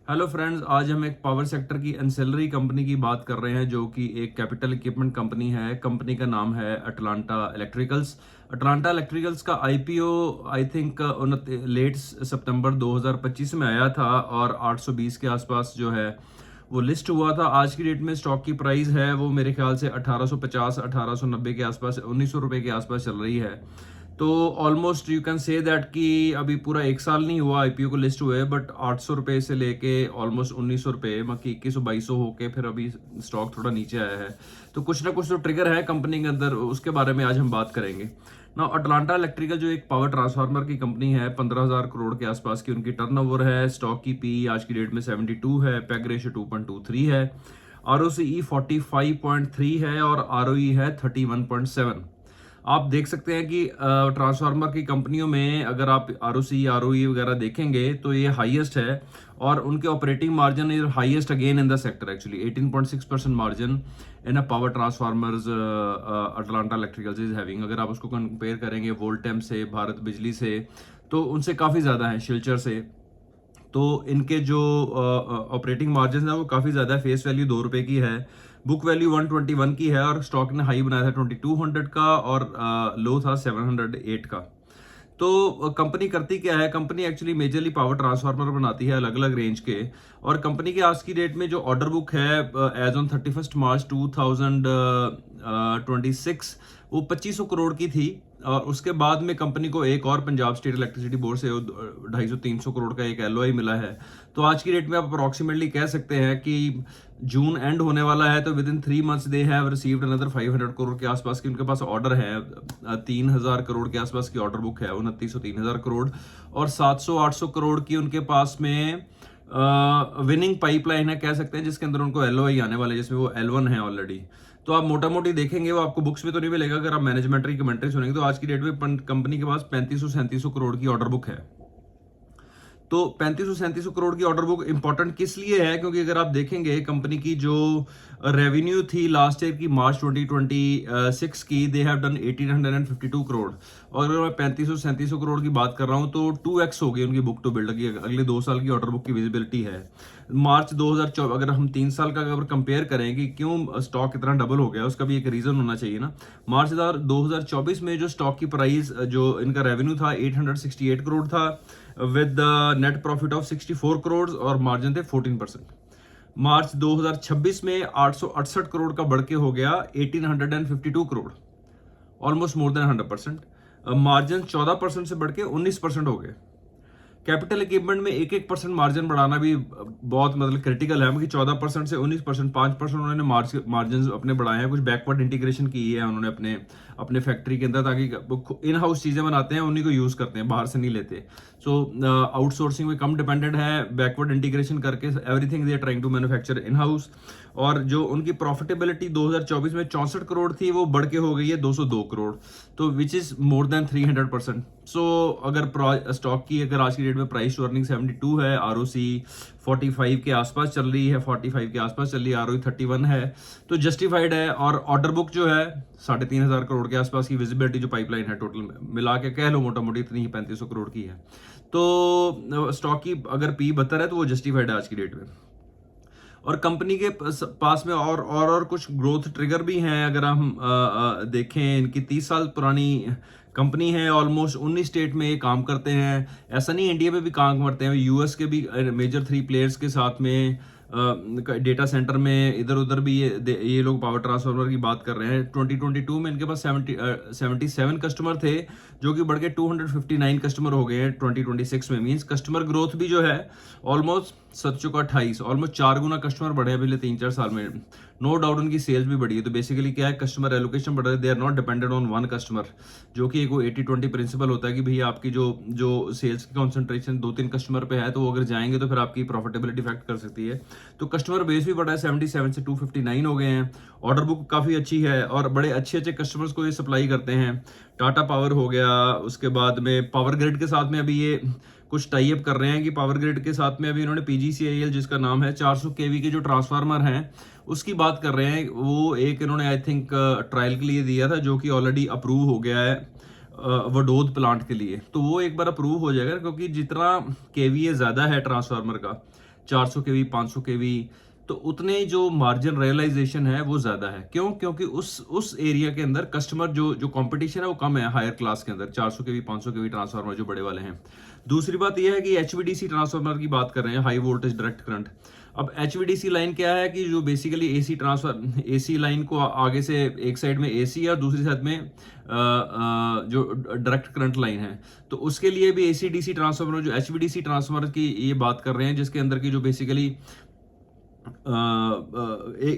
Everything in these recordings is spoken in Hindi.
हेलो फ्रेंड्स, आज हम एक पावर सेक्टर की एंसेलरी कंपनी की बात कर रहे हैं जो कि एक कैपिटल इक्विपमेंट कंपनी है। कंपनी का नाम है अटलांटा इलेक्ट्रिकल्स। अटलांटा इलेक्ट्रिकल्स का आईपीओ आई थिंक लेट सितंबर 2025 में आया था और 820 के आसपास जो है वो लिस्ट हुआ था। आज की डेट में स्टॉक की प्राइस है वो मेरे ख्याल से 1850 1890 के आसपास, 1900 रुपये के आसपास चल रही है। तो almost you can say that कि अभी पूरा एक साल नहीं हुआ आईपीओ को लिस्ट हुए, बट 800 रुपये से लेके ऑलमोस्ट 1900 रुपये, बाकी 2100 2200 होके फिर अभी स्टॉक थोड़ा नीचे आया है। तो कुछ ना कुछ तो ट्रिगर है कंपनी के अंदर, उसके बारे में आज हम बात करेंगे ना। अटलांटा इलेक्ट्रिकल जो एक पावर ट्रांसफार्मर की कंपनी है, 15,000 करोड़ के आसपास की उनकी टर्नओवर है। स्टॉक की पी आज की डेट में 72 है, पैग रेशियो 2.23 है, आरओसीई 45.3 है और आरओई है 31.7। आप देख सकते हैं कि ट्रांसफार्मर की कंपनियों में अगर आप आरओसी आरओई वगैरह देखेंगे तो ये हाईएस्ट है और उनके operating margin is highest again in the sector. Actually 18.6% margin in a power transformers Atlanta electricals is having. अगर आप उसको कंपेयर करेंगे वोल्टेम से, भारत बिजली से, तो उनसे काफ़ी ज़्यादा है, शिल्चर से। तो इनके जो ऑपरेटिंग मार्जिन है वो काफ़ी ज़्यादा है। फेस वैल्यू 2 रुपये की है, बुक वैल्यू 121 की है और स्टॉक ने हाई बनाया था 2200 का और लो था 708 का। तो कंपनी करती क्या है? Company actually majorly power transformer बनाती है अलग अलग रेंज के। और कंपनी के आज की डेट में जो ऑर्डर बुक है एज ऑन 31 मार्च 2026 वो 2500 करोड़ की थी। और उसके बाद में कंपनी को एक और पंजाब स्टेट इलेक्ट्रिसिटी बोर्ड से 250-300 करोड़ का एक एलओआई मिला है। तो आज की डेट में आप अप्रोक्सीमेटली कह सकते हैं कि जून एंड होने वाला है, तो with in 3 months they have received another 500 crore के आसपास की उनके पास ऑर्डर है। 3000 करोड़ के आसपास की ऑर्डर बुक है, 2900-3000 करोड़। और 700-800 करोड़ की उनके पास में विनिंग पाइपलाइन है, कह सकते हैं, जिसके अंदर उनको एलओआई आने वाले, जिसमें वो L1 है ऑलरेडी। तो आप मोटा मोटी देखेंगे, वो आपको बुक्स में तो नहीं मिलेगा। अगर आप मैनेजमेंटरी कमेंट्री सुनेंगे तो आज की डेट में कंपनी के पास 3500-3700 करोड़ की ऑर्डर बुक है। तो 3500-3700 करोड़ की ऑर्डर बुक इंपॉर्टेंट किस लिए है? क्योंकि अगर आप देखेंगे कंपनी की जो रेवेन्यू थी लास्ट ईयर की मार्च 2026 की, दे हैव डन 1852 करोड़। और अगर मैं 3500-3700 करोड़ की बात कर रहा हूं तो 2x हो गई उनकी बुक टू बिल्ड की। अगले 2 साल की ऑर्डर बुक की विजिबिलिटी है। मार्च 2024, अगर हम 3 साल का अगर कंपेयर करें कि क्यों स्टॉक इतना डबल हो गया, उसका भी एक रीजन होना चाहिए ना। मार्च 2024 में जो स्टॉक की प्राइस, जो इनका रेवेन्यू था 868 करोड़ था, with net profit of 64 crore और मार्जिन थे 14%। मार्च 2026 में 868 करोड़ का बढ़ के हो गया 1852 crore, almost more than 100%। Margin 14% से बढ़ के 19% हो गए। कैपिटल इक्विपमेंट में 1% मार्जिन बढ़ाना भी बहुत मतलब क्रिटिकल है, कि 14% से 19%, 5% उन्होंने मार्जिन अपने बढ़ाए हैं। कुछ बैकवर्ड इंटीग्रेशन की है उन्होंने अपने अपने फैक्ट्री के अंदर, ताकि इन हाउस चीजें बनाते हैं, उन्हीं को यूज करते हैं, बाहर से नहीं लेते। सो आउटसोर्सिंग में कम डिपेंडेंट है, बैकवर्ड इंटीग्रेशन करके everything they are trying to manufacture in house. और जो उनकी प्रॉफिटेबिलिटी 2024 में 64 करोड़ थी, वो बढ़ के हो गई है 202 करोड़, तो विच इज मोर देन 300%। सो अगर स्टॉक की अगर आज की डेट में प्राइस टू अर्निंग 72 है, आरओसी 45 के आसपास चल रही है, 45 के आसपास चल रही है, आरओई 31 है, तो जस्टिफाइड है। और ऑर्डर बुक जो है 3500 करोड़ के आसपास की, विजिबिलिटी जो पाइपलाइन है टोटल मिला के कह लो मोटा मोटी इतनी ही 3500 करोड़ की है। तो स्टॉक की अगर पी 72 है तो वो जस्टिफाइड है आज की डेट में। और कंपनी के पास में और कुछ ग्रोथ ट्रिगर भी हैं। अगर हम देखें, इनकी 30 साल पुरानी कंपनी है, ऑलमोस्ट 19 स्टेट में ये काम करते हैं। ऐसा नहीं इंडिया में भी काम करते हैं, यूएस के भी मेजर 3 प्लेयर्स के साथ में डेटा सेंटर में इधर उधर भी ये लोग पावर ट्रांसफार्मर की बात कर रहे हैं। 2022 में इनके पास 77 कस्टमर थे, जो कि बढ़ के 259 कस्टमर हो गए हैं 2026 में। मींस कस्टमर ग्रोथ भी जो है ऑलमोस्ट 728, ऑलमोस्ट 4 गुना कस्टमर बढ़े हैं पिछले 3-4 साल में। नो डाउट उनकी सेल्स भी बढ़ी है। तो बेसिकली क्या है, कस्टमर एलोकेशन बढ़ रहा है, they are not dependent on one customer, जो कि एक 80-20 प्रिंसिपल होता है कि भैया आपकी जो सेल्स की कॉन्सेंट्रेशन 2-3 कस्टमर पे है, तो वो अगर जाएंगे तो फिर आपकी प्रॉफिटेबिलिटी इफेक्ट कर सकती है। तो कस्टमर बेस भी बढ़ा है, 77 से 259 हो गए हैं। ऑर्डर बुक काफ़ी अच्छी है और बड़े अच्छे अच्छे कस्टमर्स को ये सप्लाई करते हैं। टाटा पावर हो गया, उसके बाद में पावर ग्रिड के साथ में अभी ये कुछ टाई अप कर रहे हैं कि पावर ग्रिड के साथ में अभी इन्होंने पीजीसीआईएल, जिसका नाम है, 400 केवी के जो ट्रांसफार्मर हैं उसकी बात कर रहे हैं। वो एक इन्होंने आई थिंक ट्रायल के लिए दिया था, जो कि ऑलरेडी अप्रूव हो गया है वडोद प्लांट के लिए। तो वो एक बार अप्रूव हो जाएगा, क्योंकि जितना केवीए ज़्यादा है ट्रांसफार्मर का, 400 केवी, 500 केवी, तो उतने जो मार्जिन रियलाइजेशन है वो ज्यादा है। क्यों? क्योंकि उस एरिया के अंदर कस्टमर जो जो कंपटीशन है वो कम है हायर क्लास के अंदर, 400 केवी 500 केवी ट्रांसफार्मर जो बड़े वाले हैं। दूसरी बात यह है कि एचवीडीसी ट्रांसफार्मर की बात कर रहे हैं, हाई वोल्टेज डायरेक्ट करंट। अब एचवीडीसी लाइन क्या है कि जो basically AC transfer, AC line को आगे से एक साइड में एसी और दूसरी साइड में जो डायरेक्ट करंट लाइन है, तो उसके लिए भी एसी डीसी ट्रांसफार्मर, जो एचवीडीसी ट्रांसफार्मर की ये बात कर रहे हैं, जिसके अंदर की जो बेसिकली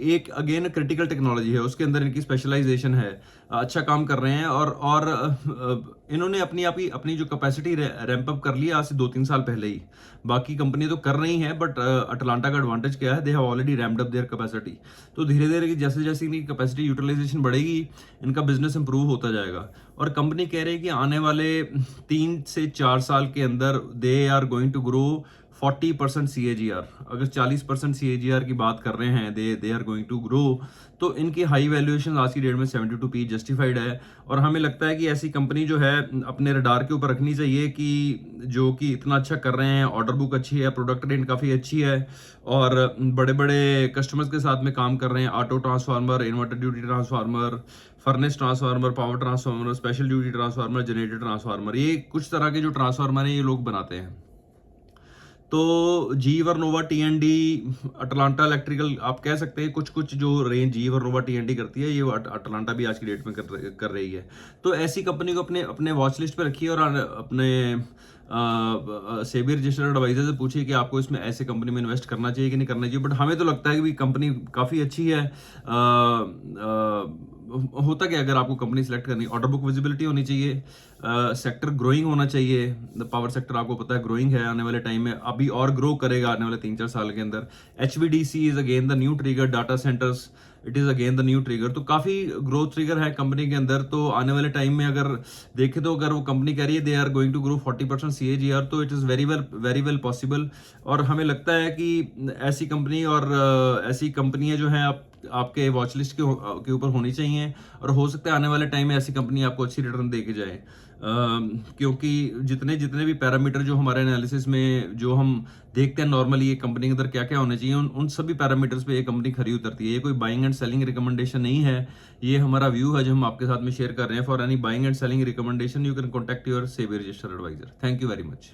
एक अगेन क्रिटिकल टेक्नोलॉजी है, उसके अंदर इनकी स्पेशलाइजेशन है, अच्छा काम कर रहे हैं। और इन्होंने अपनी जो कैपेसिटी रैंप अप कर ली आज से 2-3 साल पहले ही। बाकी कंपनी तो कर रही है, बट अटलांटा का एडवांटेज क्या है, they have already ramped up their capacity. तो धीरे धीरे जैसे जैसे इनकी कैपेसिटी यूटिलाइजेशन बढ़ेगी, इनका बिजनेस इंप्रूव होता जाएगा। और कंपनी कह रही है कि आने वाले 3 से 4 साल के अंदर they are going to grow 40% CAGR। अगर 40% CAGR की बात कर रहे हैं, they are going to grow, तो इनकी हाई वैल्यूएशन आज की डेट में 72p जस्टिफाइड है। और हमें लगता है कि ऐसी कंपनी जो है अपने रडार के ऊपर रखनी चाहिए कि जो कि इतना अच्छा कर रहे हैं, ऑर्डर बुक अच्छी है, प्रोडक्ट रेंज काफ़ी अच्छी है, और बड़े बड़े कस्टमर्स के साथ में काम कर रहे हैं। Auto transformer, inverter duty transformer, furnace transformer, power transformer, special duty transformer, generator transformer, ये कुछ तरह के जो ट्रांसफार्मर हैं ये लोग बनाते हैं। तो जी वर्नोवा टीएनडी, अटलांटा इलेक्ट्रिकल, आप कह सकते हैं कुछ कुछ जो रेंज जी वर्नोवा टीएनडी करती है, ये अटलांटा भी आज की डेट में कर रही है। तो ऐसी कंपनी को अपने अपने वॉच लिस्ट पे रखिए, और अपने सेबी रजिस्टर्ड एडवाइजर से पूछिए कि आपको इसमें ऐसे कंपनी में इन्वेस्ट करना चाहिए कि नहीं करना चाहिए। बट हमें तो लगता है कि कंपनी काफ़ी अच्छी है। होता क्या, अगर आपको कंपनी सेलेक्ट करनी, ऑर्डर बुक विजिबिलिटी होनी चाहिए, सेक्टर ग्रोइंग होना चाहिए। पावर सेक्टर आपको पता है ग्रोइंग है, आने वाले टाइम में अभी और ग्रो करेगा आने वाले 3-4 साल के अंदर। HVDC is again the new trigger, data centres it is again the new trigger, तो काफी ग्रोथ ट्रिगर है कंपनी के अंदर। तो आने वाले टाइम में अगर देखें, तो अगर वो कंपनी कह रही है they are going to grow 40% CAGR, तो it is very well possible. और हमें लगता है कि ऐसी कंपनी और ऐसी कंपनियां जो हैं आपके वॉच लिस्ट के ऊपर होनी चाहिए, और हो सकता है आने वाले टाइम में ऐसी कंपनी आपको अच्छी रिटर्न दे के जाए। क्योंकि जितने जितने भी पैरामीटर जो हमारे एनालिसिस में जो हम देखते हैं नॉर्मली, ये कंपनी के अंदर क्या क्या होने चाहिए, उन सभी पैरामीटर्स पे ये कंपनी खरी उतरती है। ये कोई बाइंग एंड सेलिंग रिकमेंडेशन नहीं है, ये हमारा व्यू है जो हम आपके साथ में शेयर कर रहे हैं। For any buying and selling recommendation you can contact your SEBI registered advisor. Thank you very much.